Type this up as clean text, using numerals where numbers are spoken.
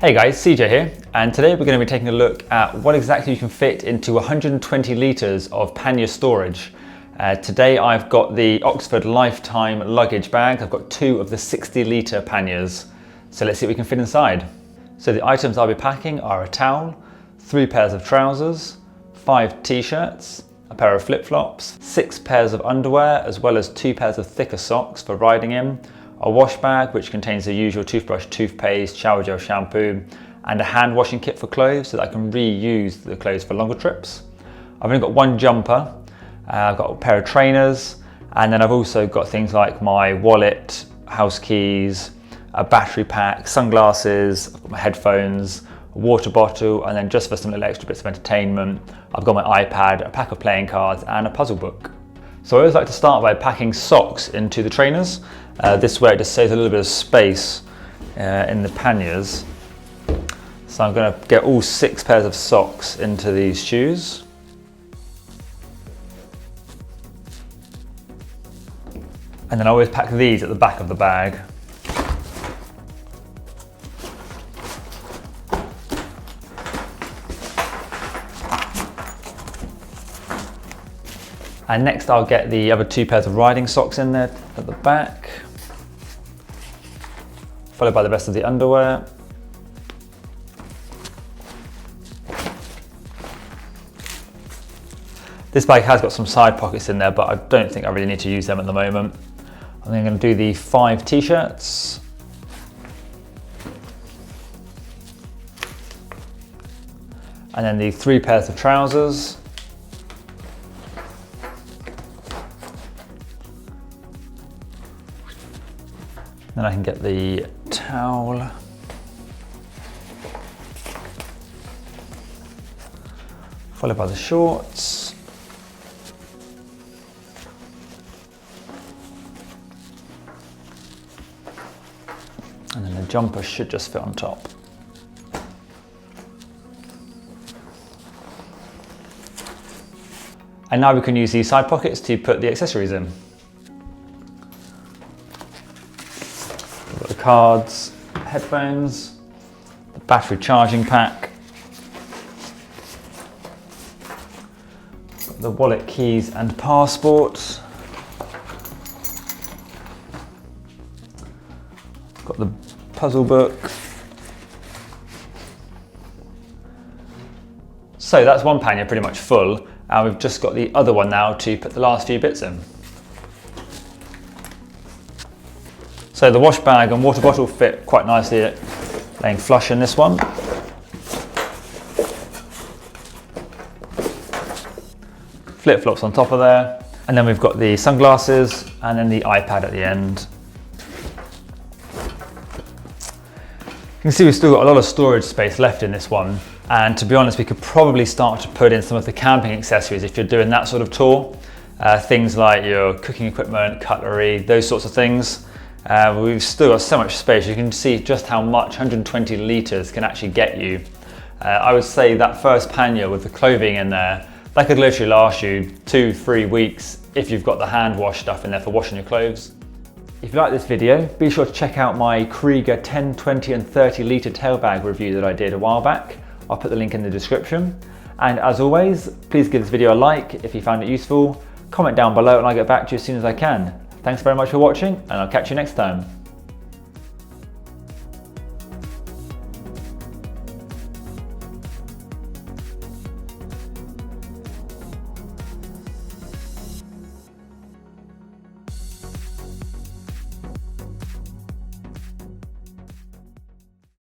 Hey guys, CJ here, and today we're going to be taking a look at what exactly you can fit into 120 litres of pannier storage. Today I've got the Oxford Lifetime luggage bag. I've got 2 of the 60 litre panniers, so let's see what we can fit inside. So the items I'll be packing are a towel, 3 pairs of trousers, 5 t-shirts, a pair of flip-flops, 6 pairs of underwear, as well as 2 pairs of thicker socks for riding in, a wash bag which contains the usual toothbrush, toothpaste, shower gel, shampoo, and a hand washing kit for clothes so that I can reuse the clothes for longer trips. I've only got 1 jumper, I've got a pair of trainers, and then I've also got things like my wallet, house keys, a battery pack, sunglasses, I've got my headphones, a water bottle, and then just for some little extra bits of entertainment, I've got my iPad, a pack of playing cards, and a puzzle book. So I always like to start by packing socks into the trainers. This way it just saves a little bit of space in the panniers. So I'm going to get all 6 pairs of socks into these shoes. And then I always pack these at the back of the bag. And next I'll get the other 2 pairs of riding socks in there at the back, followed by the rest of the underwear. This bag has got some side pockets in there, but I don't think I really need to use them at the moment. I'm then going to do the 5 t-shirts. And then the 3 pairs of trousers. Then I can get the towel, followed by the shorts, and then the jumper should just fit on top. And now we can use these side pockets to put the accessories in. Cards, headphones, the battery charging pack, the wallet, keys and passport, got the puzzle book. So that's one pannier pretty much full, and we've just got the other one now to put the last few bits in. So the wash bag and water bottle fit quite nicely, laying flush in this one. Flip-flops on top of there. And then we've got the sunglasses and then the iPad at the end. You can see we've still got a lot of storage space left in this one. And to be honest, we could probably start to put in some of the camping accessories if you're doing that sort of tour. Things like your cooking equipment, cutlery, those sorts of things. We've still got so much space. You can see just how much 120 litres can actually get you. I would say that first pannier with the clothing in there, that could literally last you 2-3 weeks if you've got the hand wash stuff in there for washing your clothes. If you like this video, be sure to check out my Krieger 10, 20 and 30 litre tail bag review that I did a while back. I'll put the link in the description. And as always, please give this video a like if you found it useful. Comment down below and I'll get back to you as soon as I can. Thanks very much for watching, and I'll catch you next time.